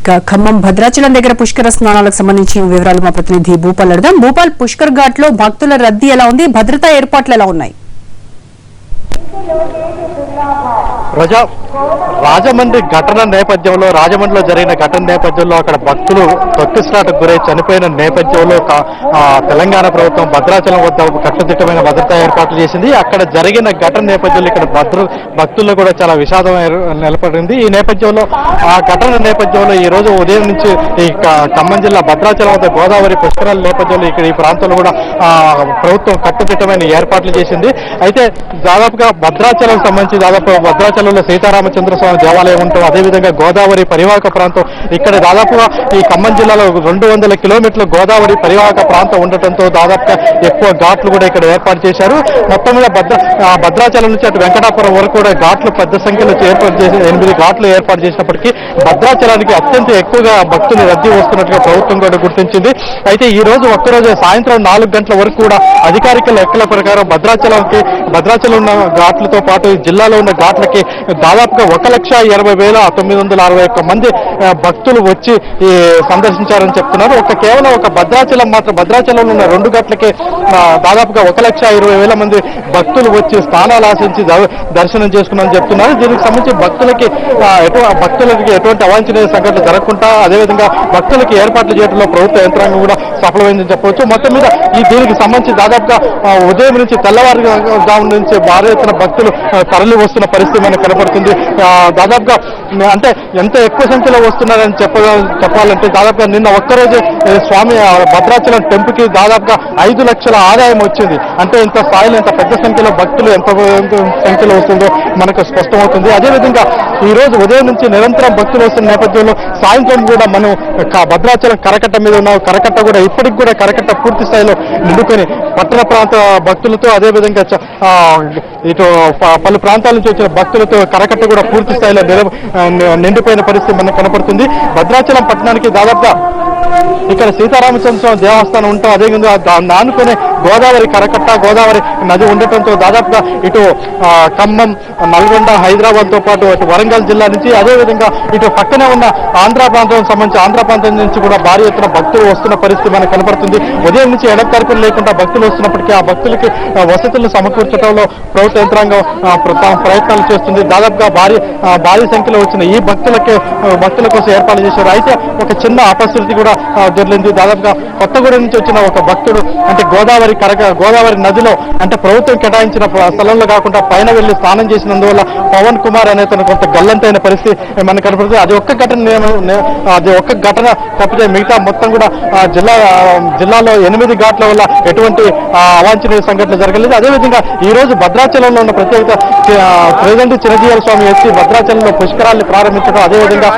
ఖమ్మం భద్రాచలం దగ్గర పుష్కర స్నానాలకు సంబంధించిన వివరాలు మా ప్రతినిధి భూపాల్ అడదాం. భూపాల్, పుష్కర్ ఘాట్ లో భక్తుల రద్దీ ఎలా ఉంది, భద్రతా ఏర్పాట్లు ఎలా ఉన్నాయి? రాజమండ్రి ఘటన నేపథ్యంలో, రాజమండ్రిలో జరిగిన ఘటన నేపథ్యంలో అక్కడ భక్తులు తొక్కిసలాటకు గురై చనిపోయిన నేపథ్యంలో తెలంగాణ ప్రభుత్వం భద్రాచలం వద్ద కట్టుదిట్టమైన భద్రతా ఏర్పాట్లు చేసింది. అక్కడ జరిగిన ఘటన నేపథ్యంలో ఇక్కడ భక్తుల్లో కూడా చాలా విషాదం నెలకొంది. ఈ నేపథ్యంలో ఆ ఘటన నేపథ్యంలో ఈ రోజు ఉదయం నుంచి ఈ ఖమ్మం జిల్లా భద్రాచలం వద్ద గోదావరి పుష్కరాల నేపథ్యంలో ఇక్కడ ఈ ప్రాంతంలో కూడా ప్రభుత్వం కట్టుదిట్టమైన ఏర్పాట్లు చేసింది. అయితే దాదాపుగా భద్రాచలం సంబంధించి భద్రాచలంలో సీతారామచంద్ర స్వామి దేవాలయం ఉంటాం, అదేవిధంగా గోదావరి పరివాహక ప్రాంతం ఇక్కడ దాదాపుగా ఈ ఖమ్మం జిల్లాలో 200 కిలోమీటర్ల గోదావరి పరివాహక ప్రాంతం ఉండటంతో దాదాపుగా ఎక్కువ ఘాట్లు కూడా ఇక్కడ ఏర్పాటు చేశారు. మొత్తం మీద భద్రాచలం నుంచి అటు వెంకటాపురం వరకు కూడా ఘాట్లు పెద్ద సంఖ్యలో ఏర్పాటు చేసి 8 ఘాట్లు ఏర్పాటు చేసినప్పటికీ భద్రాచలానికి అత్యంత ఎక్కువగా భక్తులు రద్దీ వస్తున్నట్టుగా ప్రభుత్వం కూడా గుర్తించింది. అయితే ఈ రోజు ఒక్కరోజు సాయంత్రం 4 గంటల వరకు కూడా అధికారిక లెక్కల ప్రకారం భద్రాచలం ఉన్న ఘాట్లతో పాటు జిల్లాలో ఉన్న ఘాట్లకి దాదాపుగా 1,80,961 మంది భక్తులు వచ్చి సందర్శించారని చెప్తున్నారు. కేవలం ఒక భద్రాచలంలో ఉన్న 2 ఘాట్లకి దాదాపుగా 1,20,000 మంది భక్తులు వచ్చి స్థానాలు ఆశించి దర్శనం చేసుకున్నారని చెప్తున్నారు. దీనికి సంబంధించి భక్తులకి ఎటువంటి అవాంఛనీయ సంఘటనలు జరగకుండా అదేవిధంగా భక్తులకి ఏర్పాట్లు చేయడంలో ప్రభుత్వ యంత్రాంగం కూడా సఫలమైందని చెప్పవచ్చు. మొత్తం మీద దీనికి సంబంధించి దాదాపుగా ఉదయం నుంచి తెల్లవారుజాము నుంచి భారీ ఎత్తున భక్తులు తరలి వస్తున్న పరిస్థితి మనకు కనపడుతుంది. దాదాపుగా అంటే ఎంత ఎక్కువ సంఖ్యలో వస్తున్నారని చెప్పాలంటే దాదాపుగా నిన్న ఒక్కరోజే స్వామి భద్రాచలం టెంపుల్కి దాదాపుగా 5 లక్షల ఆదాయం వచ్చింది. అంటే ఇంత స్థాయిలో ఇంత పెద్ద సంఖ్యలో భక్తులు ఎంత సంఖ్యలో వస్తుందో మనకు స్పష్టమవుతుంది. అదేవిధంగా ఈ రోజు ఉదయం నుంచి నిరంతరం భక్తులు వస్తున్న నేపథ్యంలో సాయంత్రం కూడా మనం భద్రాచలం కరకట్ట మీద ఉన్న కరకట్ట కూడా ఇప్పటికి కూడా కరకట్ట పూర్తి స్థాయిలో నిండుకొని పట్టణ ప్రాంత భక్తులతో అదేవిధంగా ఇటు పలు ప్రాంతాల నుంచి వచ్చిన భక్తులతో కరకట్ట కూడా పూర్తి స్థాయిలో నిండిపోయిన పరిస్థితి మనకు కనపడుతుంది. భద్రాచలం పట్టణానికి దాదాపుగా ఇక్కడ సీతారామచంద్ర స్వామి దేవస్థానం ఉంటాం, అదేవిధంగా ఆనుకునే గోదావరి కరకట్ట గోదావరి నది ఉండటంతో దాదాపుగా ఇటు ఖమ్మం, నల్గొండ, హైదరాబాద్తో పాటు అటు వరంగల్ జిల్లా నుంచి అదేవిధంగా ఇటు పక్కనే ఉన్న ఆంధ్ర ప్రాంతం నుంచి కూడా భారీ ఎత్తున భక్తులు వస్తున్న పరిస్థితి మనకు కనపడుతుంది. ఉదయం నుంచి ఎడతెరపులు లేకుండా భక్తులు వస్తున్నప్పటికీ ఆ భక్తులకి వసతులను సమకూర్చడంలో ప్రభుత్వ యంత్రాంగం ప్రయత్నాలు చేస్తుంది. దాదాపుగా భారీ సంఖ్యలో వచ్చిన ఈ భక్తుల కోసం ఏర్పాటు చేశారు. అయితే ఒక చిన్న అపశృతి కూడా దొరికింది. దాదాపుగా కొత్తగూడెం నుంచి వచ్చిన ఒక భక్తుడు అంటే గోదావరి నదిలో అంటే ప్రభుత్వం కేటాయించిన స్థలంలో కాకుండా పైన వెళ్లి స్నానం చేసినందువల్ల పవన్ కుమార్ అనే తన కొంత గల్లంతైన పరిస్థితి మనకు కనపడుతుంది. అది ఒక్క ఘటన తప్పితే మిగతా మొత్తం కూడా జిల్లాలో 8 ఘాట్ల వల్ల ఎటువంటి అవాంఛనీయ సంఘటనలు జరగలేదు. అదేవిధంగా ఈ రోజు భద్రాచలంలో ఉన్న ప్రత్యేకత ప్రెసిడెంట్ చిరంజీవి స్వామి వచ్చి భద్రాచలంలో పుష్కరాల్ని ప్రారంభించడం, అదేవిధంగా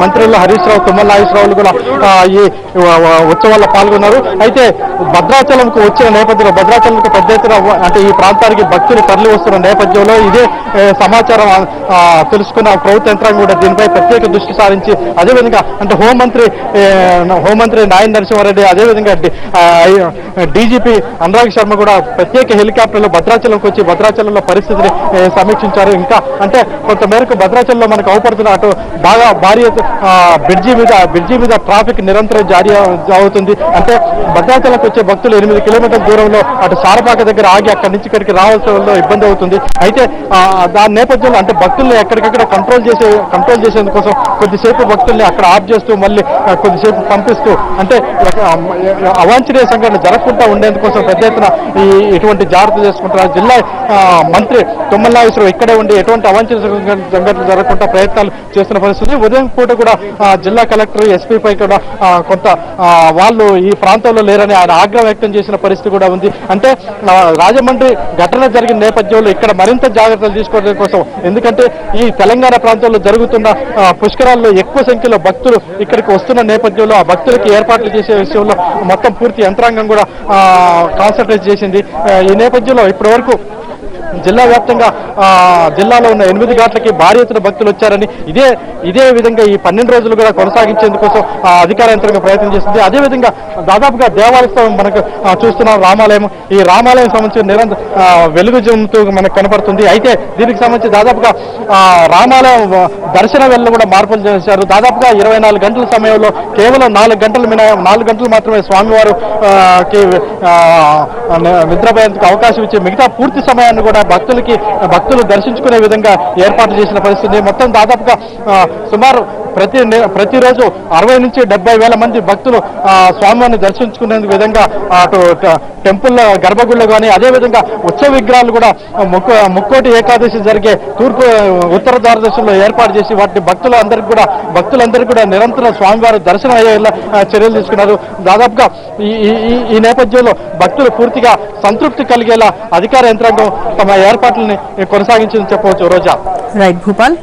మంత్రులు హరీష్ రావు, తుమ్మల నాగేశ్వరరావు కూడా ఈ ఉత్సవాల్లో పాల్గొన్నారు. అయితే భద్రాచలంకు వచ్చిన నేపథ్యంలో భద్రాచలంకు పెద్ద ఎత్తున అంటే ఈ ప్రాంతానికి భక్తులు తరలి వస్తున్న నేపథ్యంలో ఇదే సమాచారం తెలుసుకున్న ప్రభుత్వ యంత్రాంగం కూడా దీనిపై ప్రత్యేక దృష్టి సారించి అదేవిధంగా అంటే హోంమంత్రి నాయన నరసింహారెడ్డి అదేవిధంగా డీజీపీ అనురాగ్ శర్మ కూడా ప్రత్యేక హెలికాప్టర్లో భద్రాచలంకి వచ్చి భద్రాచలంలో పరిస్థితిని సమీక్షించారు. ఇంకా అంటే కొంతమేరకు భద్రాచలంలో మనకు అవపడుతున్న అటు బాగా భారీ బ్రిడ్జి మీద ట్రాఫిక్ నిరంతరం జారీ అవుతుంది. అంటే భద్రాచలంకి వచ్చే భక్తులు 8 కిలోమీటర్ల దూరంలో అటు సారపాక దగ్గర ఆగి అక్కడి నుంచి ఇక్కడికి రావాల్సిన ఇబ్బంది అవుతుంది. అయితే దాని నేపథ్యంలో అంటే భక్తుల్ని ఎక్కడికక్కడ కంట్రోల్ చేసేందుకోసం కొద్దిసేపు భక్తుల్ని అక్కడ ఆఫ్ చేస్తూ మళ్ళీ కొద్దిసేపు పంపిస్తూ అంటే అవాంఛనీయ సంఘటన జరగకుండా ఉండేందుకోసం పెద్ద ఎత్తున ఇటువంటి జాగ్రత్తలు చేసుకుంటున్నారు. జిల్లా మంత్రి తుమ్మల నాగేశ్వరరావు ఇక్కడే ఉండి ఎటువంటి అవాంఛనీయ సంఘటనలు జరగకుండా ప్రయత్నాలు చేస్తున్న పరిస్థితి. ఉదయం పూట కూడా జిల్లా కలెక్టర్ ఎస్పీపై కూడా కొంత వాళ్ళు ఈ ప్రాంతంలో లేరని ఆయన ఆగ్రహం వ్యక్తం చేసిన పరిస్థితి కూడా ఉంది. అంటే రాజమండ్రి ఘటన జరిగిన నేపథ్యంలో ఇక్కడ మరింత జాగ్రత్తలు తీసుకోవడం కోసం, ఎందుకంటే ఈ తెలంగాణ ప్రాంతంలో జరుగుతున్న పుష్కరాల్లో ఎక్కువ సంఖ్యలో భక్తులు ఇక్కడికి వస్తున్న నేపథ్యంలో ఆ భక్తులకి ఏర్పాట్లు చేసే విషయంలో మొత్తం పూర్తి యంత్రాంగం కూడా కాన్సన్ట్రేట్ చేసింది. ఈ నేపథ్యంలో ఇప్పటి వరకు జిల్లా వ్యాప్తంగా జిల్లాలో ఉన్న 8 ఘాట్లకి భారీ ఎత్తున భక్తులు వచ్చారని ఇదే విధంగా ఈ 12 రోజులు కూడా కొనసాగించేందుకోసం అధికార యంత్రాంగం ప్రయత్నం చేస్తుంది. అదేవిధంగా దాదాపుగా దేవాలయం మనకు చూస్తున్నాం రామాలయం. ఈ రామాలయం సంబంధించి నిరంతర వెలుగు జంతూ మనకు కనపడుతుంది. అయితే దీనికి సంబంధించి దాదాపుగా రామాలయం దర్శన వేళలో కూడా మార్పులు చేశారు. దాదాపుగా 24 గంటల సమయంలో కేవలం 4 గంటలు మాత్రమే స్వామివారు నిద్రపోయేందుకు అవకాశం ఇచ్చి మిగతా పూర్తి సమయాన్ని కూడా భక్తులు దర్శించుకునే విధంగా ఏర్పాటు చేసిన పరిస్థితి. మొత్తం దాదాపుగా సుమారు ప్రతిరోజు 60 నుంచి 70 వేల మంది భక్తులు స్వామివారిని దర్శించుకునే విధంగా అటు టెంపుల్ గర్భగుడిలో కానీ అదేవిధంగా ఉత్సవ విగ్రహాలు కూడా ముక్కోటి ఏకాదశి జరిగే ఉత్తర ద్వారదర్శనంలో ఏర్పాటు చేసి వాటిని భక్తులందరికీ కూడా నిరంతరం స్వామివారి దర్శనం అయ్యేలా చర్యలు తీసుకున్నారు. దాదాపుగా ఈ నేపథ్యంలో భక్తులు పూర్తిగా సంతృప్తి కలిగేలా అధికార యంత్రాంగం తమ ఏర్పాట్లని కొనసాగించిందని చెప్పవచ్చు. రోజా. రైట్ భూపాల్.